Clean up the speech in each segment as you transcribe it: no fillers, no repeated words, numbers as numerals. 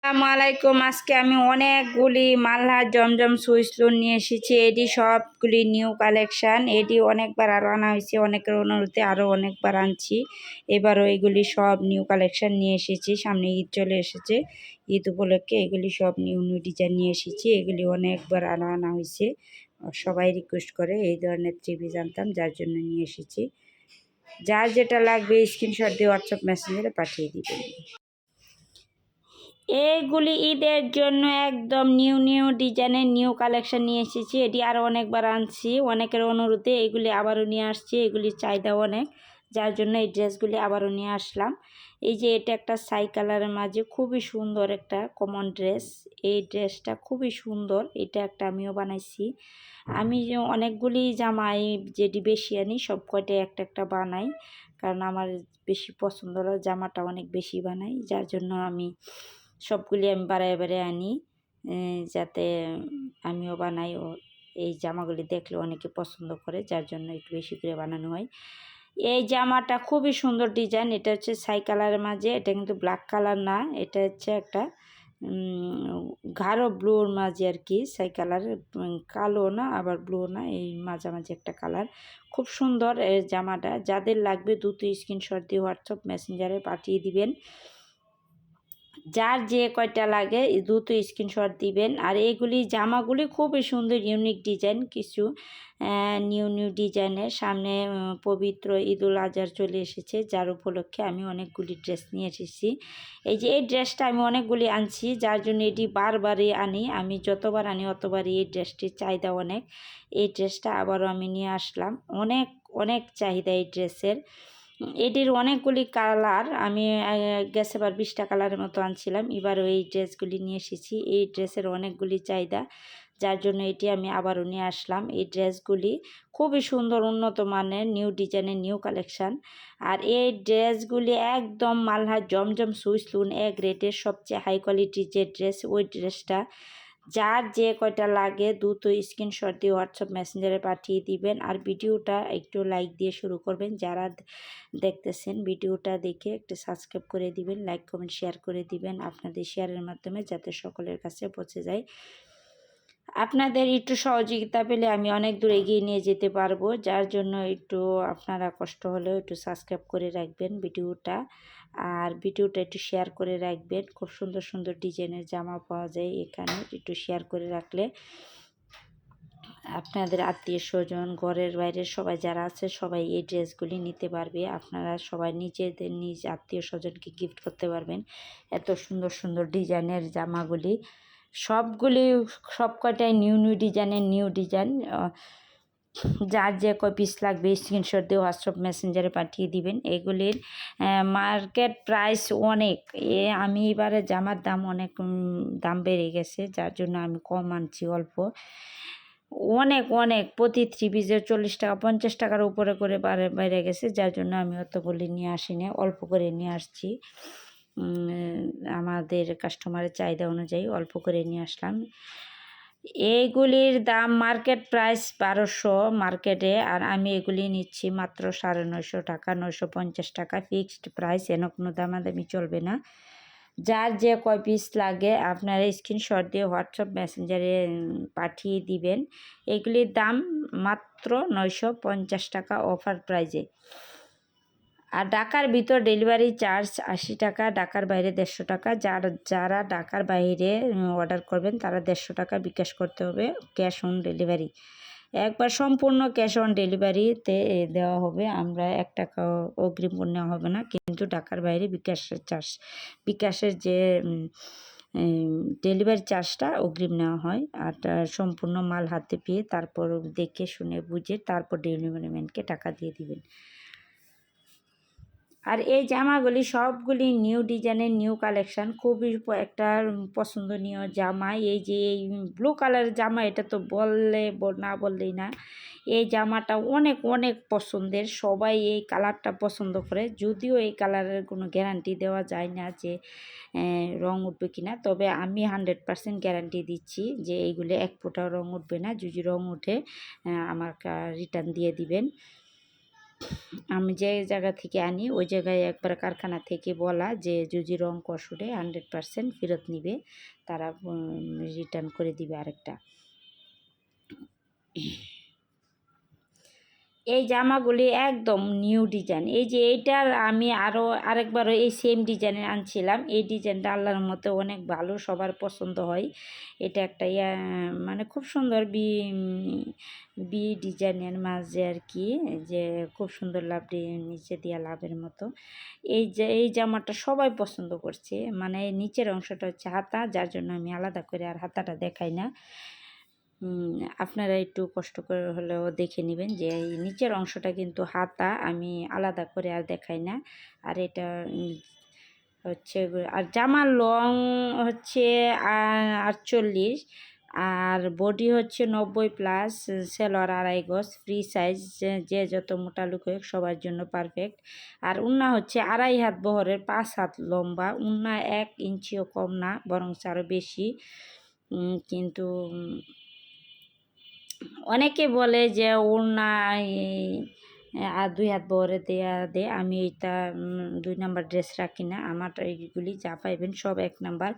আসসালামু আলাইকুম। আজকে আমি অনেকগুলি মালহার জমজম সুইচ লোন নিয়ে এসেছি। এটি সবগুলি নিউ কালেকশান। এটি অনেকবার আরও আনা হয়েছে, অনেকের অনুরোধে আরও অনেকবার আনছি। এবারও এগুলি সব নিউ কালেকশান নিয়ে এসেছি। সামনে ঈদ চলে এসেছে, ঈদ উপলক্ষে এগুলি সব নিউ নিউ ডিজাইন নিয়ে এসেছি। এগুলি অনেকবার আরও আনা হয়েছে, সবাই রিকোয়েস্ট করে এই ধরনের থ্রি জানতাম, যার জন্য নিয়ে এসেছি। যার যেটা লাগবে স্ক্রিনশট দিয়ে হোয়াটসঅ্যাপ মেসেঞ্জারে পাঠিয়ে দিবেন। এইগুলি ঈদের জন্য একদম নিউ নিউ ডিজাইনের নিউ কালেকশন নিয়ে এসেছি। এটি আরও অনেকবার আনছি, অনেকের অনুরোধে এগুলি আবারও নিয়ে আসছি। এগুলির চাহিদা অনেক, যার জন্য এই ড্রেসগুলি আবারও নিয়ে আসলাম। এই যে এটা একটা ছাই কালারের মাঝে খুবই সুন্দর একটা কমন ড্রেস। এই ড্রেসটা খুবই সুন্দর, এটা একটা আমিও বানাইছি। আমি অনেকগুলি জামাই যেটি বেশি আনি সব কয়টাই একটা একটা বানাই, কারণ আমার বেশি পছন্দ হলো জামাটা অনেক বেশি বানাই, যার জন্য আমি সবগুলি আমি বাড়ায় বাড়ায় আনি, যাতে আমিও বানাই। ও এই জামাগুলি দেখলে অনেকে পছন্দ করে, যার জন্য একটু বেশি করে বানানো হয়। এই জামাটা খুবই সুন্দর ডিজাইন। এটা হচ্ছে ছাই কালারের মাঝে, এটা কিন্তু ব্ল্যাক কালার না, এটা হচ্ছে একটা গাঢ় ব্লুর মাঝে আর কি। ছাই কালারের, কালো না আবার ব্লু না, এই মাঝামাঝি একটা কালার। খুব সুন্দর এই জামাটা। যাদের লাগবে দ্রুত স্ক্রিনশট দিয়ে হোয়াটসঅ্যাপ মেসেঞ্জারে পাঠিয়ে দিবেন। যার যে কয়টা লাগে দ্রুত স্ক্রিনশট দিবেন। আর এইগুলি জামাগুলি খুবই সুন্দর, ইউনিক ডিজাইন, কিছু নিউ নিউ ডিজাইনের। সামনে পবিত্র ঈদুল আজহা চলে এসেছে, যার উপলক্ষে আমি অনেকগুলি ড্রেস নিয়ে এসেছি। এই যে এই ড্রেসটা আমি অনেকগুলি আনছি, যার জন্য এটি বারবারই আনি। আমি যতবার আনি অতবারই এই ড্রেসটির চাহিদা অনেক। এই ড্রেসটা আবারও আমি নিয়ে আসলাম, অনেক অনেক চাহিদা এই ড্রেসের। এটির অনেকগুলি কালার, আমি গেছেবার 20টা কালারের মতো আনছিলাম, এবারও এই ড্রেসগুলি নিয়ে এসেছি। এই ড্রেসের অনেকগুলি চাহিদা, যার জন্য এটি আমি আবারও নিয়ে আসলাম। এই ড্রেসগুলি খুবই সুন্দর, উন্নত মানের নিউ ডিজাইনের নিউ কালেকশান। আর এই ড্রেসগুলি একদম মালহার জমজম সুইচ লুন এক রেটের সবচেয়ে হাই কোয়ালিটির যে ড্রেস, ওই ড্রেসটা। যার যে কয়টা লাগে দ্রুত স্ক্রিনশট দিয়ে হোয়াটসঅ্যাপ মেসেঞ্জারে পাঠিয়ে দিবেন। আর ভিডিওটা একটু লাইক দিয়ে শুরু করবেন। যারা দেখতেছেন ভিডিওটা দেখে একটু সাবস্ক্রাইব করে দিবেন, লাইক কমেন্ট শেয়ার করে দিবেন আপনাদের শেয়ারের মাধ্যমে, যাতে সকলের কাছে পৌঁছে যায়। আপনাদের একটু সহযোগিতা পেলে আমি অনেক দূর এগিয়ে নিয়ে যেতে পারবো, যার জন্য একটু আপনারা কষ্ট হলেও একটু সাবস্ক্রাইব করে রাখবেন ভিডিওটা। আর ভিডিওটা একটু শেয়ার করে রাখবেন। খুব সুন্দর সুন্দর ডিজাইনের জামা পাওয়া যায় এখানে, একটু শেয়ার করে রাখলে আপনাদের আত্মীয় স্বজন ঘরের বাইরের সবাই যারা আছে সবাই এই ড্রেসগুলি নিতে পারবে। আপনারা সবাই নিজেদের নিজ আত্মীয় স্বজনকে গিফট করতে পারবেন। এত সুন্দর সুন্দর ডিজাইনের জামাগুলি সবগুলি, সব কয়টাই নিউ নিউ ডিজাইনের নিউ ডিজাইন। যার যে কয় পিস লাগবে স্ক্রিনশট দিয়ে হোয়াটসঅ্যাপ মেসেঞ্জারে পাঠিয়ে দিবেন। এগুলির মার্কেট প্রাইস অনেক, আমি এবারে জামার দাম অনেক দাম বেড়ে গেছে, যার জন্য আমি কম আনছি, অল্প। অনেক অনেক প্রতি 3 পিসের 40 টাকা 50 টাকার উপরে করে বেড়ে গেছে, যার জন্য আমি অতগুলি নিয়ে আসিনি, অল্প করে নিয়ে আসছি। আমাদের কাস্টমারের চাহিদা অনুযায়ী অল্প করে নিয়ে আসলাম। এইগুলির দাম মার্কেট প্রাইস 1200 মার্কেটে, আর আমি এগুলি নিচ্ছি মাত্র 950 টাকা, 950 টাকা ফিক্সড প্রাইস। এন কোনো দামাদামি চলবে না। যার যে কয় পিস লাগে আপনারা স্ক্রিনশট দিয়ে হোয়াটসঅ্যাপ মেসেঞ্জারে পাঠিয়ে দিবেন। এগুলির দাম মাত্র 950 টাকা অফার প্রাইজে। আর ঢাকার ভিতর ডেলিভারি চার্জ 80 টাকা, ঢাকার বাইরে 150 টাকা। যারা ঢাকার বাইরে অর্ডার করবেন তারা 150 টাকা বিকাশ করতে হবে, ক্যাশ অন ডেলিভারি। একবার সম্পূর্ণ ক্যাশ অন ডেলিভারিতে দেওয়া হবে, আমরা 1 টাকা অগ্রিম নেওয়া হবে না। কিন্তু ঢাকার বাইরে বিকাশের চার্জ, বিকাশের যে ডেলিভারি চার্জটা অগ্রিম নেওয়া হয়। আর সম্পূর্ণ মাল হাতে পেয়ে তারপর দেখে শুনে বুঝে তারপর ডেলিভারি ম্যানকে টাকা দিয়ে দিবেন। আর এই জামাগুলি সবগুলি নিউ ডিজাইনের নিউ কালেকশান, খুবই একটা পছন্দনীয় জামা। এই যে এই ব্লু কালারের জামা, এটা তো না বললেই না। এই জামাটা অনেক অনেক পছন্দের, সবাই এই কালারটা পছন্দ করে। যদিও এই কালারের কোনো গ্যারান্টি দেওয়া যায় না যে রং উঠবে কি না, তবে আমি 100% গ্যারান্টি দিচ্ছি যে এইগুলো এক ফোঁটাও রং উঠবে না। যদি রং উঠে আমার রিটার্ন দিয়ে দিবেন। আমি যে জায়গা থেকে আনি ওই জায়গায় একবার কারখানা থেকে বলা যে যদি রং কষুরে 100% ফেরত নিবে, তারা রিটার্ন করে দিবে আরেকটা। এই জামাগুলি একদম নিউ ডিজাইন। এই যে এইটার আমি আরেকবারও এই সেম ডিজাইনের আনছিলাম। এই ডিজাইনটা আল্লাহর মতে অনেক ভালো, সবার পছন্দ হয়। এটা একটা মানে খুব সুন্দর বি ডিজাইনের মাঝে আর কি, যে খুব সুন্দর নিচে দিয়া লাভের মতো। এই জামাটা সবাই পছন্দ করছে, মানে নিচের অংশটা হচ্ছে হাতা, যার জন্য আমি আলাদা করে আর হাতাটা দেখাই না। আপনারা একটু কষ্ট করে হলেও দেখে নেবেন যে এই নিচের অংশটা কিন্তু হাতা, আমি আলাদা করে আর দেখাই না। আর এটা হচ্ছে, আর জামার লং হচ্ছে 48, আর বডি হচ্ছে 90+, সেলোয়ার 2.5 গজ, ফ্রি সাইজ, যে যত মোটা লুক হোক সবার জন্য পারফেক্ট। আর উন্না হচ্ছে 2.5 হাত বহরের, 5 হাত লম্বা। উন্না 1 ইঞ্চিও কম না, বরং আরও বেশি। কিন্তু অনেকে বলে যে ওড়না আর 2 হাত বহরে দে, আমি এটা 2 নাম্বার ড্রেস রাখি না। আমার এইগুলি যা পাইবেন সব 1 নাম্বার,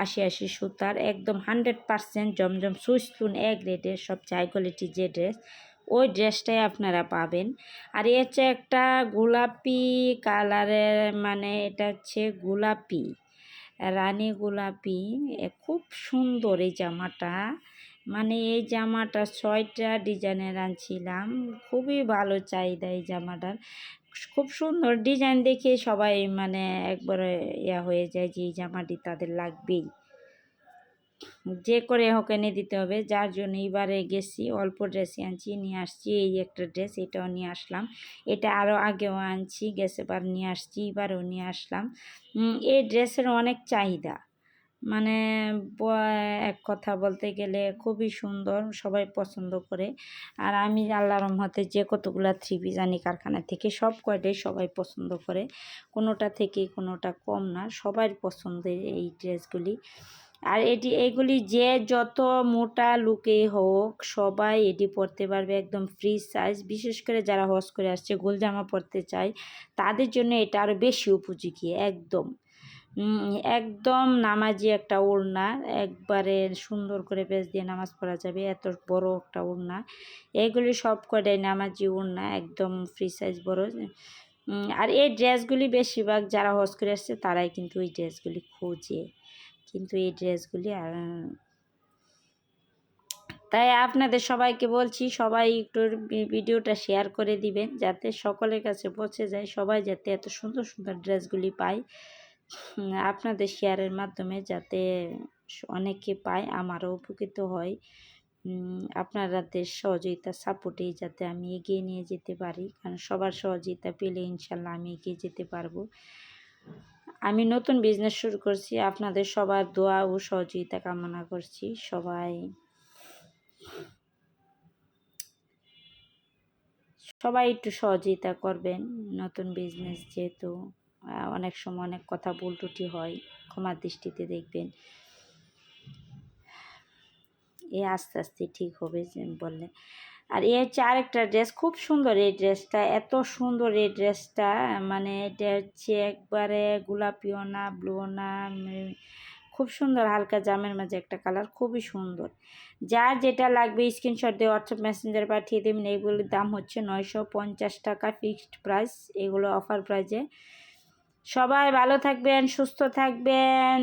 80 সুতার, একদম 100% জমজম সুইসলুন এক রেটের সব হাই কোয়ালিটির যে ড্রেস, ওই ড্রেসটাই আপনারা পাবেন। আর এই হচ্ছে একটা গোলাপি কালারের, মানে এটা হচ্ছে গোলাপি, রানী গোলাপি, খুব সুন্দর এই জামাটা। মানে এই জামাটা 6টা ডিজাইনের আনছিলাম, খুবই ভালো চাহিদা এই জামাটার। খুব সুন্দর ডিজাইন দেখে সবাই মানে একবারে হয়ে যায় যে এই জামাটি তাদের লাগবেই, যে করে হোক এনে দিতে হবে। যার জন্য এবারে গেছি, অল্প ড্রেসই আনছি, নিয়ে আসছি। এই একটা ড্রেস, এটাও নিয়ে আসলাম। এটা আরও আগেও আনছি, গেছেবার নিয়ে আসছি, এবারেও নিয়ে আসলাম। এই ড্রেসের অনেক চাহিদা, মানে এক কথা বলতে গেলে খুবই সুন্দর, সবাই পছন্দ করে। আর আমি আল্লাহর রহমতে যে কতগুলা 3 পিস আনি কারখানা থেকে, সব কয়টাই সবাই পছন্দ করে, কোনোটা থেকে কোনোটা কম না, সবার পছন্দের এই ড্রেসগুলি। আর এইগুলি যে যত মোটা লুকে হোক সবাই এটি পরতে পারবে, একদম ফ্রি সাইজ। বিশেষ করে যারা হজ করে আসছে, গোল জামা পরতে চায়, তাদের জন্য এটা আরও বেশি উপযোগী। একদম নামাজি একটা ওড়না, একবারে সুন্দর করে পেঁচ দিয়ে নামাজ পড়া যাবে, এত বড় একটা ওড়না। এইগুলি সব কটাই নামাজি ওড়না, একদম ফ্রি সাইজ বড়। আর এই ড্রেসগুলি বেশিরভাগ যারা হজ করে আসছে তারাই কিন্তু এই ড্রেসগুলি খোঁজে, কিন্তু এই ড্রেসগুলি তাই আপনাদের সবাইকে বলছি, সবাই একটু ভিডিওটা শেয়ার করে দিবেন, যাতে সকলের কাছে পৌঁছে যায়, সবাই যাতে এত সুন্দর সুন্দর ড্রেসগুলি পায়। আপনাদের শেয়ারের মাধ্যমে যাতে অনেকে পায়, আমারও উপকৃত হয়। আপনাদের সহযোগিতা সাপোর্টেই যাতে আমি এগিয়ে নিয়ে যেতে পারি, কারণ সবার সহযোগিতা পেলে ইনশাল্লাহ আমি এগিয়ে যেতে পারবো। আমি নতুন বিজনেস শুরু করছি, আপনাদের সবার দোয়া ও সহযোগিতা কামনা করছি। সবাই একটু সহযোগিতা করবেন, নতুন বিজনেস যেহেতু অনেক সময় অনেক কথা ভুল ত্রুটি হয়, ক্ষমার দৃষ্টিতে দেখবেন। আস্তে আস্তে ঠিক হবে বললে। আর হচ্ছে আরেকটা ড্রেস, খুব সুন্দর এই ড্রেসটা, এত সুন্দর এই ড্রেসটা, মানে এটা হচ্ছে একবারে গোলাপিও না, ব্লুও না, খুব সুন্দর হালকা জামের মাঝে একটা কালার, খুবই সুন্দর। যার যেটা লাগবে স্ক্রিনশট দিয়ে হোয়াটসঅ্যাপ মেসেঞ্জারে পাঠিয়ে দেবেন। এইগুলির দাম হচ্ছে 950 টাকা, ফিক্সড প্রাইস, এগুলো অফার প্রাইজে। সবাই ভালো থাকবেন, সুস্থ থাকবেন।